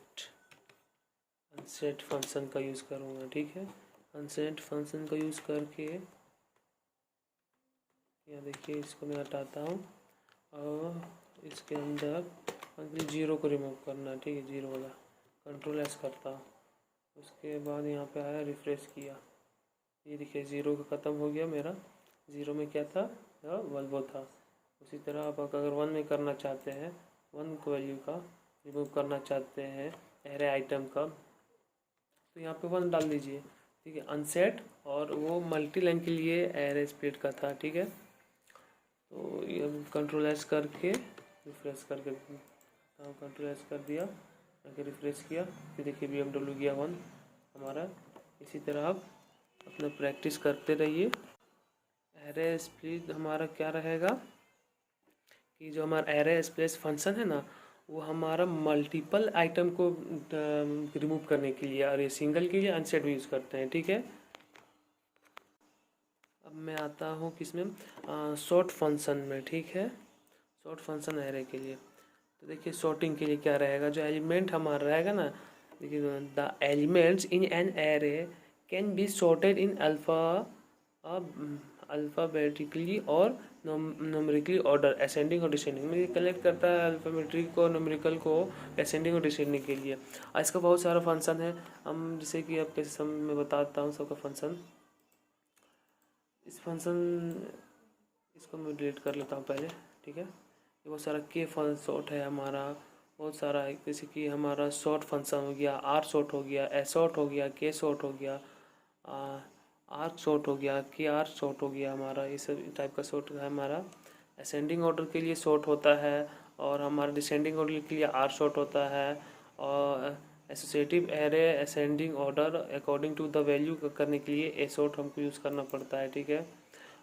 फंक्शन का यूज़ करूँगा, ठीक है। अनसेट फंक्शन का यूज़ करके यहाँ देखिए, इसको मैं हटाता हूँ और इसके अंदर जीरो को रिमूव करना है, ठीक है, जीरो वाला, कंट्रोल एस करता हूँ। उसके बाद यहाँ पे आया, रिफ्रेश किया, ये देखिए जीरो का ख़त्म हो गया मेरा। ज़ीरो में क्या था, वल्वो था। उसी तरह आप अगर वन में करना चाहते हैं, वन को वैल्यू का रिमूव करना चाहते हैं एरे आइटम का, तो यहाँ पे वन डाल दीजिए, ठीक है, अनसेट। और वो मल्टी लाइन के लिए एरे स्प्लिट का था, ठीक है। तो ये कंट्रोल एस करके रिफ्रेश करके, कंट्रोल एस कर दिया, करके रिफ्रेश किया, फिर देखिए BMW गया वन हमारा। इसी तरह आप अपना प्रैक्टिस करते रहिए। एरे स्प्लिट हमारा क्या रहेगा कि जो हमारा एरे स्प्लिट फंक्शन है ना, वो हमारा मल्टीपल आइटम को रिमूव करने के लिए, और ये सिंगल के लिए अनसेट भी यूज़ करते हैं, ठीक है। अब मैं आता हूँ किसमें, शॉर्ट फंक्शन में, ठीक है। शॉर्ट फंक्शन एरे के लिए, तो देखिए शॉर्टिंग के लिए क्या रहेगा, जो एलिमेंट हमारा रहेगा ना, देखिए the elements in an array can be sorted in alphabetically और न्यूमेरिकली ऑर्डर, असेंडिंग और डिसेंडिंग में। ये कलेक्ट करता है अल्फ़ाबेटिक और न्यूमेरिकल को असेंडिंग और डिसेंडिंग के लिए। इसका बहुत सारा फंक्शन है, हम जैसे कि आपके मैं बताता हूँ सबका फंक्शन। इस फंक्शन, इसको मैं डिलीट कर लेता हूँ पहले, ठीक है। ये बहुत सारा के शॉर्ट है हमारा, बहुत सारा है, जैसे कि हमारा शॉर्ट फंक्शन हो गया, आर शॉर्ट हो गया, एस शॉर्ट हो गया, के शॉर्ट हो गया, आर शॉर्ट हो गया, के आर शॉर्ट हो गया हमारा। ये सब टाइप का शॉर्ट है हमारा। असेंडिंग ऑर्डर के लिए शॉर्ट होता है, और हमारा डिसेंडिंग ऑर्डर के लिए आर शॉर्ट होता है। और associative array ascending order according to the value करने के लिए ए शॉर्ट हमको यूज़ करना पड़ता है, ठीक है।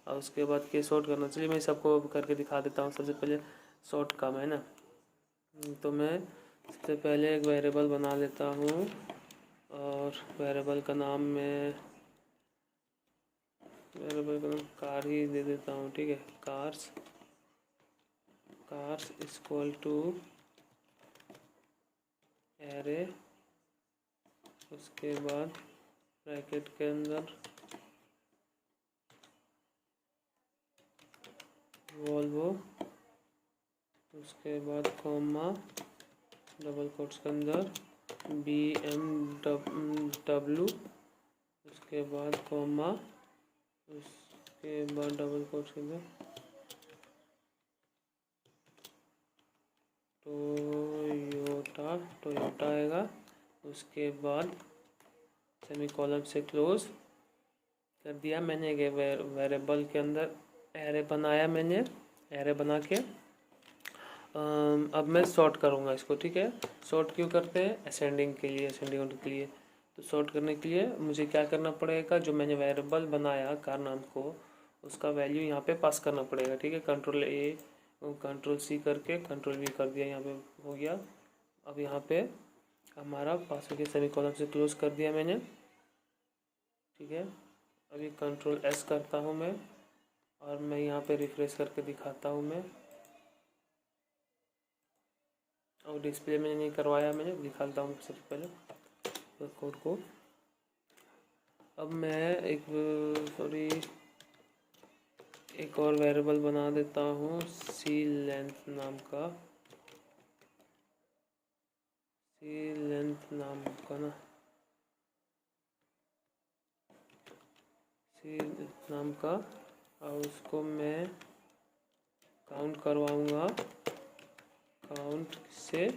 और उसके बाद के शॉर्ट करना, चलिए मैं सबको करके दिखा देता हूँ। सबसे पहले शॉर्ट काम है ना, तो मैं सबसे पहले एक वेरिएबल बना लेता हूँ, और वेरिएबल का नाम मैं कार ही दे देता हूँ, ठीक है। कार्स इक्वल टू एरे, उसके बाद ब्रैकेट के अंदर वॉल्वो, उसके बाद कॉमा, डबल कोट्स के अंदर BMW, उसके बाद कॉमा, उसके बाद डबल कोट्स के अंदर टोयोटा आएगा। उसके बाद सेमीकोलन से क्लोज कर दिया मैंने। एक वेरिएबल के अंदर एरे बनाया मैंने, एरे बना के अब मैं सॉर्ट करूँगा इसको, ठीक है। सॉर्ट क्यों करते हैं, असेंडिंग के लिए, असेंडिंग ऑर्डर के लिए। तो सॉर्ट करने के लिए मुझे क्या करना पड़ेगा, जो मैंने वेरिएबल बनाया कार नाम को, उसका वैल्यू यहाँ पे पास करना पड़ेगा, ठीक है। कंट्रोल A कंट्रोल C करके कंट्रोल V कर दिया, यहाँ पे हो गया। अब यहाँ पे हमारा पास हो गया, सेमीकोलन से क्लोज कर दिया मैंने, ठीक है। अभी कंट्रोल S करता हूँ मैं, और मैं यहाँ पे रिफ्रेश करके दिखाता हूँ मैं, और डिस्प्ले में नहीं करवाया मैंने, दिखाता हूँ सबसे पहले कोड को। अब मैं एक और वेरिएबल बना देता हूँ सी लेंथ नाम का, और उसको मैं काउंट करवाऊँगा, काउंट से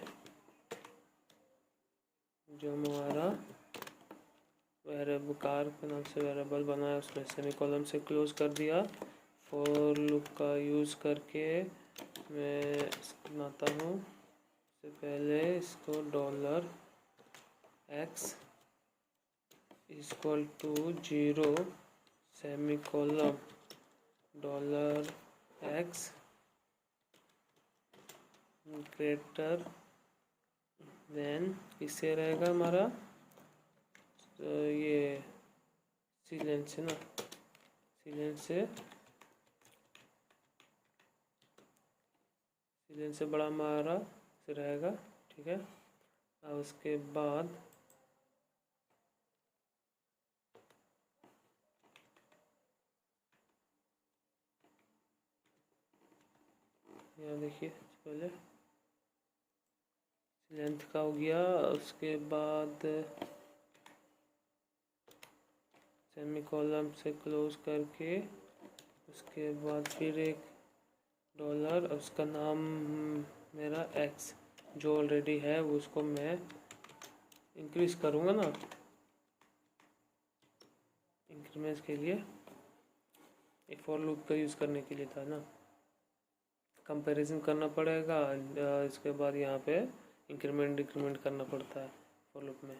जो हमारा वेरिएबल कार के नाम से वेरिएबल बनाया, उसमें सेमीकोलन से क्लोज कर दिया। फॉर लूप का यूज़ करके मैं बनाता हूँ। सबसे पहले इसको $x equal to 0 semicolon $x greater than किससे रहेगा हमारा, तो ये सीलेंट से ना, सीलेंट से बड़ा हमारा से रहेगा, ठीक है। और उसके बाद यहाँ देखिए पहले लेंथ का हो गया, उसके बाद सेमी कॉलम से क्लोज करके उसके बाद फिर एक डॉलर, उसका नाम मेरा एक्स जो ऑलरेडी है वो उसको मैं इंक्रीज करूँगा ना, इंक्रीमेंट के लिए एक फॉर लूप का यूज़ करने के लिए था ना, कंपैरिजन करना पड़ेगा। इसके बाद यहाँ पे इंक्रीमेंट डिक्रीमेंट करना पड़ता है फॉर लूप में।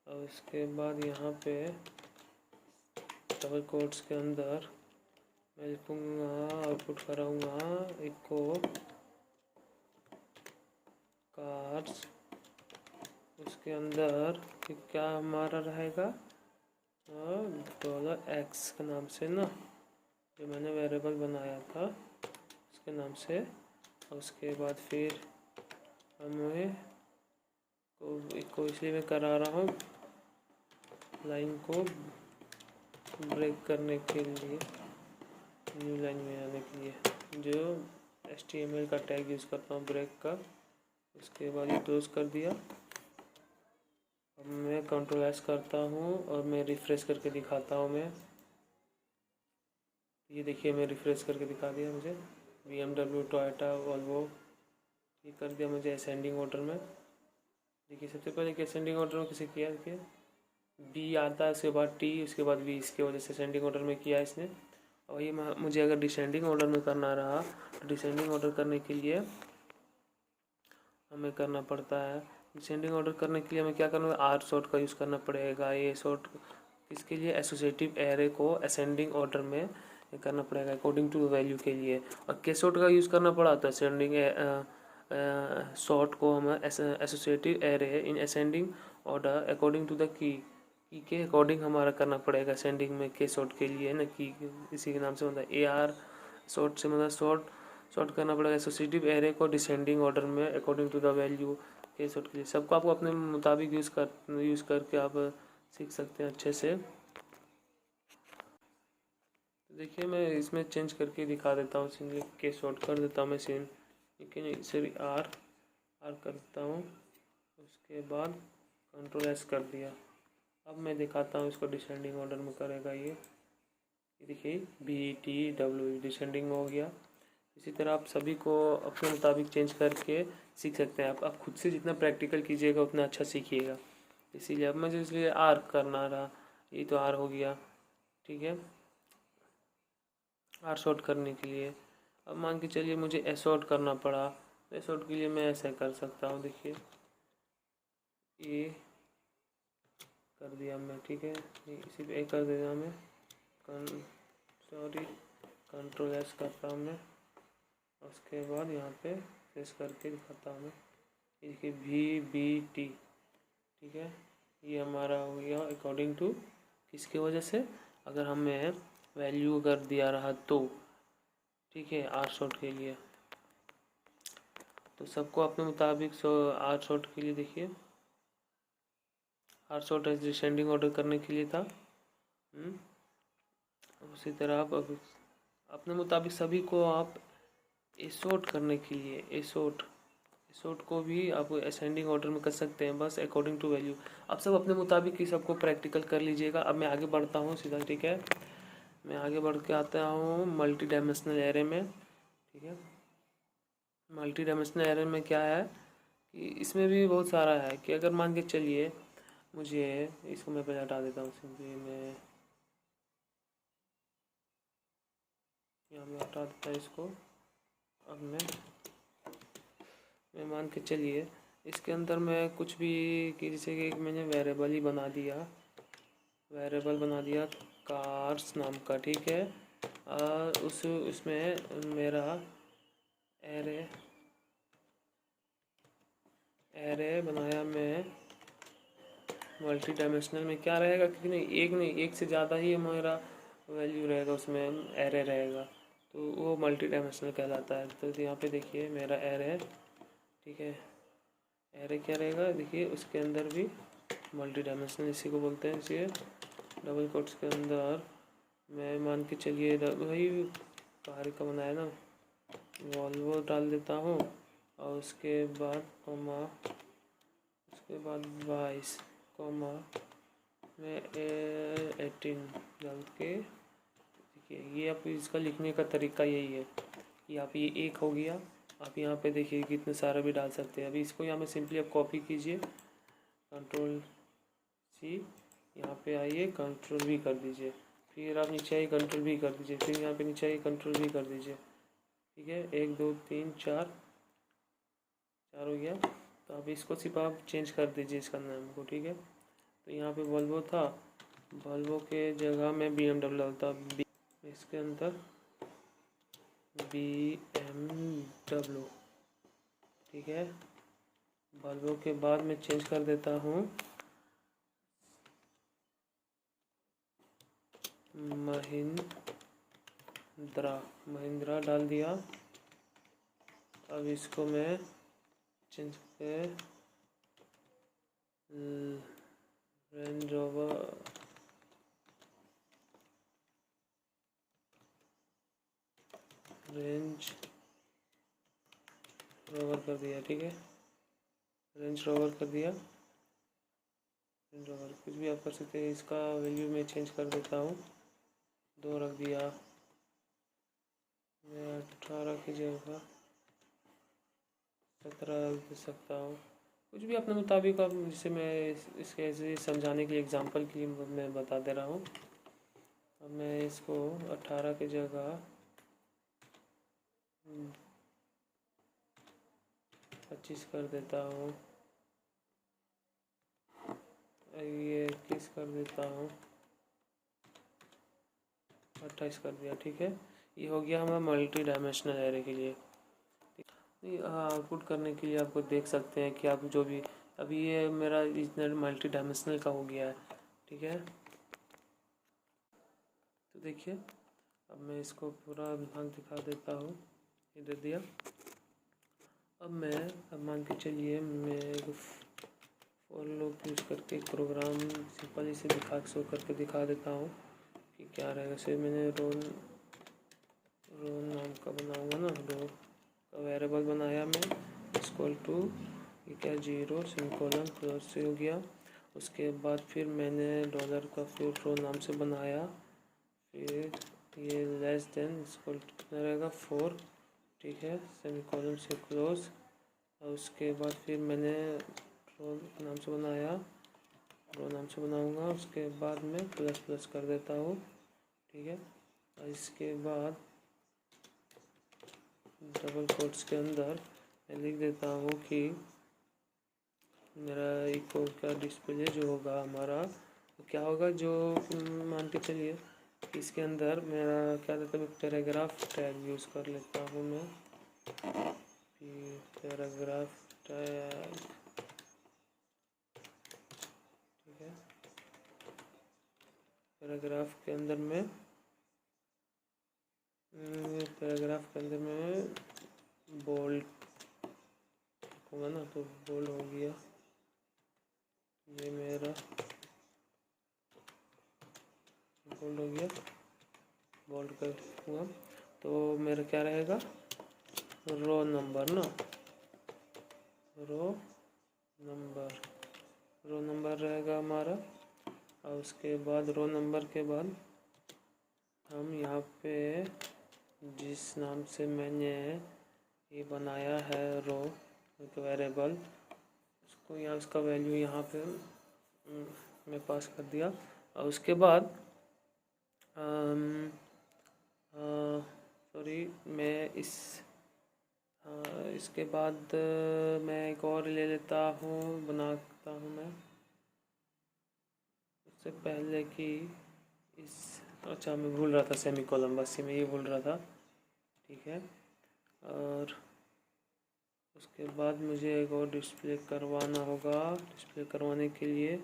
और उसके बाद यहाँ पे डबल कोट्स के अंदर मैं लिखूँगा, आउटपुट कराऊँगा इको कार्स, उसके अंदर क्या हमारा रहेगा $x के नाम से ना, जो मैंने वेरिएबल बनाया था उसके नाम से। उसके बाद फिर हमें को इसलिए मैं करा रहा हूँ लाइन को ब्रेक करने के लिए, न्यू लाइन में आने के लिए, जो HTML का टैग यूज़ करता हूँ ब्रेक का। उसके बाद ये क्लोज कर दिया। अब मैं Ctrl+S करता हूँ और मैं रिफ़्रेश करके दिखाता हूँ। मैं ये देखिए मैं रिफ़्रेश करके दिखा दिया मुझे, BMW, टोयोटा, वॉल्वो, ये कर दिया मुझे असेंडिंग ऑर्डर में। देखिए सबसे पहले कि असेंडिंग ऑर्डर में किसे किया, देखिए B आता है, उसके बाद T, उसके बाद V, इसके वजह से असेंडिंग ऑर्डर में किया इसने। और ये मुझे अगर डिसेंडिंग ऑर्डर में करना रहा तो डिसेंडिंग ऑर्डर करने के लिए हमें करना पड़ता है, डिसेंडिंग ऑर्डर करने के लिए हमें क्या करना है, आर सॉर्ट का यूज़ करना पड़ेगा। ये सॉर्ट किसके लिए, एसोसिएटिव एरे को असेंडिंग ऑर्डर में करना पड़ेगा अकॉर्डिंग टू वैल्यू के लिए। और के सॉर्ट का यूज़ करना पड़ा तो असेंडिंग सॉर्ट को हम associative array in ascending order according to the की के अकॉर्डिंग हमारा करना पड़ेगा असेंडिंग में के सॉर्ट के लिए ना, की इसी के नाम से मतलब AR सॉर्ट से मतलब सॉर्ट करना पड़ेगा एसोसिएटिव एरे को डिसेंडिंग ऑर्डर में अकॉर्डिंग टू द वैल्यू के सॉर्ट के लिए। सबको आपको अपने मुताबिक यूज़ करके आप सीख सकते हैं अच्छे से। तो देखिए मैं इसमें चेंज करके दिखा देता हूँ, सिंगल के सॉर्ट कर देता हूँ मैं सीन, लेकिन इसे आर कर देता हूँ। उसके बाद Ctrl+S कर दिया। अब मैं दिखाता हूँ इसको डिसेंडिंग ऑर्डर में करेगा ये देखिए BTW डिसेंडिंग हो गया। इसी तरह आप सभी को अपने मुताबिक चेंज करके सीख सकते हैं। आप खुद से जितना प्रैक्टिकल कीजिएगा उतना अच्छा सीखिएगा। इसीलिए अब मुझे इसलिए आर करना रहा, ये तो आर हो गया, ठीक है, आर शॉर्ट करने के लिए। अब मान के चलिए मुझे एस शॉर्ट करना पड़ा, तो एस शॉर्ट के लिए मैं ऐसा कर सकता हूँ, देखिए ये कर दिया मैं, ठीक है, इसी पे कर देगा मैं, Ctrl+S करता हूँ मैं। उसके बाद यहाँ पे प्रेस करके दिखाता हूँ मैं, ये देखिए VBT, ठीक है, ये हमारा हो गया अकॉर्डिंग टू किसकी वजह से, अगर हमें वैल्यू अगर दिया रहा तो, ठीक है, आर शॉर्ट के लिए। तो सबको अपने मुताबिक आर शॉर्ट के लिए देखिए, आर शॉर्ट डिसेंडिंग ऑर्डर करने के लिए था। उसी तरह आप अपने मुताबिक सभी को आप एसोर्ट करने के लिए एसोर्ट को भी आप असेंडिंग ऑर्डर में कर सकते हैं, बस अकॉर्डिंग टू वैल्यू। आप सब अपने मुताबिक ही सबको प्रैक्टिकल कर लीजिएगा। अब मैं आगे बढ़ता हूँ सीधा, ठीक है, मैं आगे बढ़ के आता हूँ मल्टी डायमेंशनल एरे में, ठीक है। मल्टी डायमेंशनल एरे में क्या है कि इसमें भी बहुत सारा है कि अगर मान के चलिए मुझे इसको मैं पहले हटा देता हूँ, सिंपली मैं यहाँ में हटा देता है इसको। अब मैं मान के चलिए इसके अंदर मैं कुछ भी कि जैसे कि मैंने वेरिएबल बना दिया कार्स नाम का, ठीक है, और उसमें मेरा एरे बनाया मैं मल्टी डायमेंशनल में, क्या रहेगा कि नहीं एक से ज़्यादा ही हमारा वैल्यू रहेगा, उसमें एरे रहेगा, तो वो मल्टी डायमेंशनल कहलाता है। तो यहाँ पे देखिए मेरा एरे, ठीक है, एरे क्या रहेगा, देखिए उसके अंदर भी मल्टी डायमेंशनल इसी को बोलते हैं। इसी डबल कोट्स के अंदर मैं मान के चलिए वही कार का बनाया ना, वॉल्वो डाल देता हूँ, और उसके बाद कॉमा, उसके बाद 22 कॉमा मैं 18 डाल के, देखिए ये आप इसका लिखने का तरीका यही है कि आप ये एक हो गया, आप यहाँ पे देखिए कितने सारा भी डाल सकते हैं। अभी इसको यहाँ में सिंपली आप कॉपी कीजिए, कंट्रोल सी, यहाँ पे आइए कंट्रोल भी कर दीजिए, फिर आप नीचे आइए कंट्रोल भी कर दीजिए, फिर यहाँ पे नीचे आइए कंट्रोल भी कर दीजिए, ठीक है। 1 2 3 4 4 हो गया। तो अब इसको सिर्फ आप चेंज कर दीजिए इसका नाम को, ठीक है। तो यहाँ पे वॉल्वो था, वॉल्वो के जगह में BMW डालता, इसके अंदर BMW, ठीक है। वॉल्वो के बाद मैं चेंज कर देता हूँ महिंद्रा डाल दिया। अब इसको मैं चेंज पे रेंज रोवर, रेंज रोवर कर दिया, ठीक है, रेंज रोवर कर दिया। रेंज रोवर कुछ भी आप कर सकते हैं। इसका वैल्यू मैं चेंज कर देता हूँ, 2 रख दिया, मैं 18 की जगह 17 दे सकता हूँ, कुछ भी अपने मुताबिक। अब जिसे मैं इसके ऐसे समझाने के लिए एग्जांपल के लिए मैं बता दे रहा हूँ। अब मैं इसको 18 की जगह 25 कर देता हूँ, ये 21 कर देता हूँ, 28 कर दिया, ठीक है। ये हो गया हमारा मल्टी डायमेंशनल एरे के लिए। आउटपुट करने के लिए आपको देख सकते हैं कि आप जो भी, अभी ये मेरा इतना मल्टी डायमेंशनल का हो गया है, ठीक है। तो देखिए अब मैं इसको पूरा भाग दिखा देता हूँ, ये दे दिया। अब मान के चलिए मैं एक फॉर लूप यूज़ करके एक प्रोग्राम सिंपल इसे शो करके दिखा देता हूँ कि क्या रहेगा। जैसे मैंने रोल नाम का बनाऊँगा ना, रो का वेरिएबल बनाया मैं, इक्वल टू ये क्या 0 सेमीकोलन क्लोज से हो गया। उसके बाद फिर मैंने डॉलर का फिर रो नाम से बनाया, फिर ये लेस देन इक्वल टू कितना रहेगा 4, ठीक है, सेमीकोलन से क्लोज। और उसके बाद फिर मैंने रो नाम से बनाया, रो नाम से बनाऊंगा, उसके बाद मैं प्लस प्लस कर देता हूँ, ठीक है। और इसके बाद डबल कोट्स के अंदर मैं लिख देता हूँ कि मेरा इको का डिस्प्ले जो होगा हमारा, तो क्या होगा, जो मान के चलिए इसके अंदर मेरा क्या देता है, पैराग्राफ टैग यूज़ कर लेता हूँ मैं, पैराग्राफ टैग, ठीक है। पैराग्राफ के अंदर में बोल्ड होगा ना, तो बोल्ड हो गया, ये मेरा बोल्ड हो गया, बोल्ड कर हुआ। तो मेरा क्या रहेगा, रो नंबर ना, रो नंबर रहेगा हमारा। और उसके बाद रो नंबर के बाद हम यहाँ पे जिस नाम से मैंने ये बनाया है रो वेरिएबल, उसको यहाँ उसका वैल्यू यहाँ पे मैं पास कर दिया। और उसके बाद सॉरी मैं इसके बाद मैं एक और ले लेता हूँ, बनाता हूँ मैं, उससे पहले कि अच्छा मैं भूल रहा था सेमीकोलन, बस मैं ये भूल रहा था, ठीक है। और उसके बाद मुझे एक और डिस्प्ले करवाना होगा। डिस्प्ले करवाने के लिए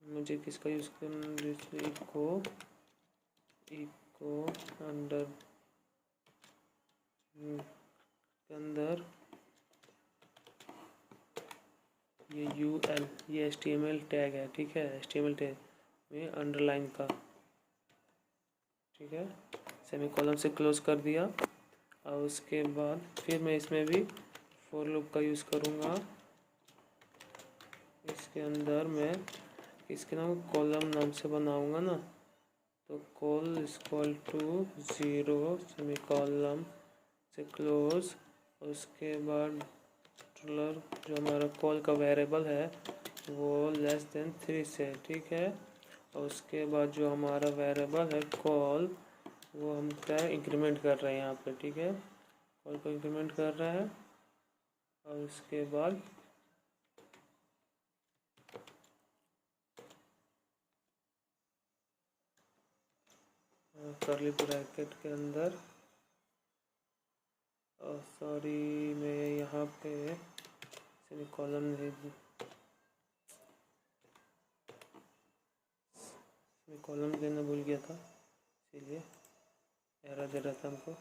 मुझे किसका यूज़ करना, डिस्प्ले इको अंडर के अंदर ये UL ये HTML टैग है, ठीक है। HTML टैग में अंडरलाइन का, ठीक है। सेमीकोलन से क्लोज कर दिया। और उसके बाद फिर मैं इसमें भी फॉर लूप का यूज़ करूँगा। इसके अंदर मैं इसके नाम कॉलम नाम से बनाऊँगा ना, तो कॉल इक्वल टू 0 सेमीकोलन से क्लोज। उसके बाद डॉलर जो हमारा कॉल का वेरिएबल है वो लेस देन 3 से, ठीक है। और उसके बाद जो हमारा वेरिएबल है कॉल, वो हम क्या इंक्रीमेंट कर रहे हैं यहाँ पे, ठीक है। कॉल को इंक्रीमेंट कर रहे हैं। और उसके बाद कर्ली ब्रैकेट के अंदर, सॉरी मैं यहाँ पे सेमीकोलन नहीं, सेमीकोलन देना भूल गया था, इसीलिए एरर दे रहा था हमको।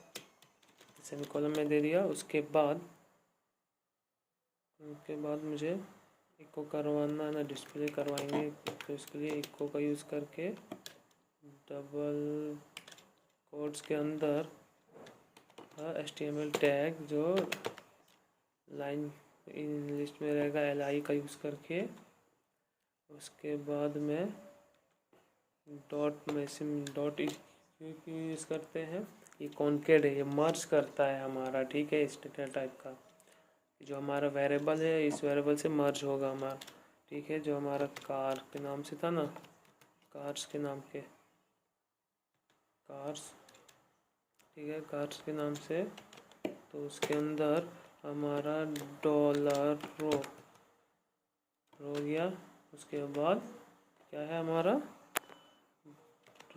सेमीकोलन में दे दिया। उसके बाद मुझे इको करवाना ना, डिस्प्ले करवाएंगे, तो इसके लिए इको का यूज़ करके डबल कोट्स के अंदर HTML टैग जो लाइन इन लिस्ट में रहेगा LI का यूज़ करके। उसके बाद में डॉट में सिम डॉट यूज़ करते हैं। ये कॉन्केड है, ये मर्ज करता है हमारा, ठीक है। इस डेटा टाइप का जो हमारा वेरिएबल है, इस वेरिएबल से मर्ज होगा हमारा, ठीक है। जो हमारा कार के नाम से था ना, कार्स के नाम के कार्स, ठीक है, कार्स के नाम से। तो उसके अंदर हमारा डॉलर रो गया। उसके बाद क्या है हमारा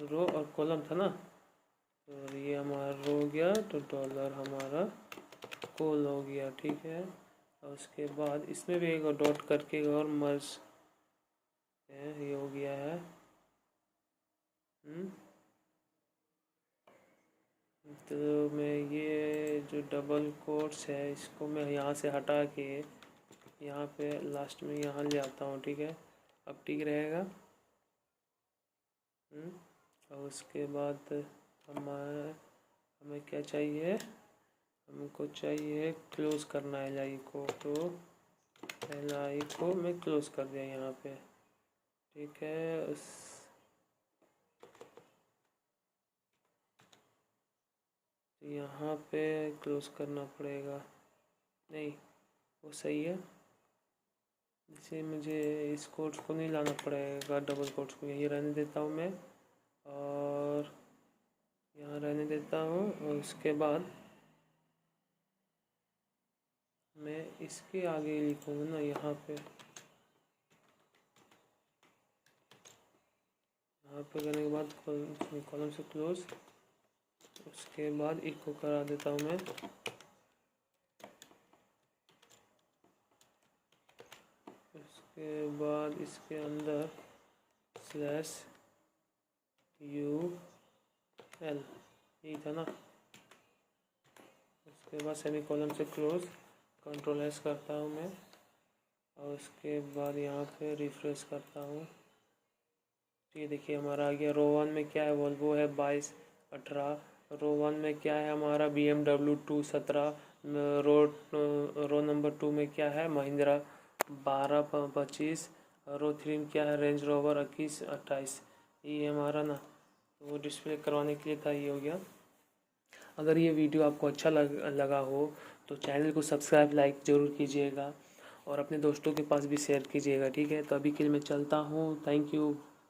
रो और कॉलम था ना, तो ये हमारा रो हो गया, तो डॉलर हमारा कॉल हो गया, ठीक है। और उसके बाद इसमें भी एक और डॉट करके और मर्ज ये हो गया है। तो मैं ये जो डबल कोट्स है इसको मैं यहाँ से हटा के यहाँ पे लास्ट में यहाँ ले आता हूँ, ठीक है। अब ठीक रहेगा। और उसके बाद हमें क्या चाहिए, हमको चाहिए क्लोज करना है LI को, तो LI को मैं क्लोज कर दिया यहाँ पे, ठीक है। यहाँ पे क्लोज करना पड़ेगा, नहीं वो सही है। इसे मुझे इस कोट्स को नहीं लाना पड़ेगा, डबल कोट्स को यहीं रहने देता हूँ मैं, और यहाँ रहने देता हूँ। और उसके बाद मैं इसके आगे लिखूँगा ना, यहाँ पे करने के बाद कॉलम से क्लोज। उसके बाद इको करा देता हूँ मैं। उसके बाद इसके अंदर /UL यही था ना। उसके बाद सेमीकोलन से क्लोज, Ctrl+S करता हूँ मैं। और उसके बाद यहाँ पे रिफ्रेश करता हूँ। ये देखिए हमारा आ गया। रो 1 में क्या है, वोल्वो है 2218। रो 1 में क्या है हमारा BMW 217। रो नंबर 2 में क्या है महिंद्रा 1225। रो 3 में क्या है रेंज रोवर 2128। ये हमारा ना, तो वो डिस्प्ले करवाने के लिए था, ये हो गया। अगर ये वीडियो आपको अच्छा लगा हो तो चैनल को सब्सक्राइब लाइक ज़रूर कीजिएगा और अपने दोस्तों के पास भी शेयर कीजिएगा, ठीक है। तो अभी के लिए मैं चलता हूँ, थैंक यू।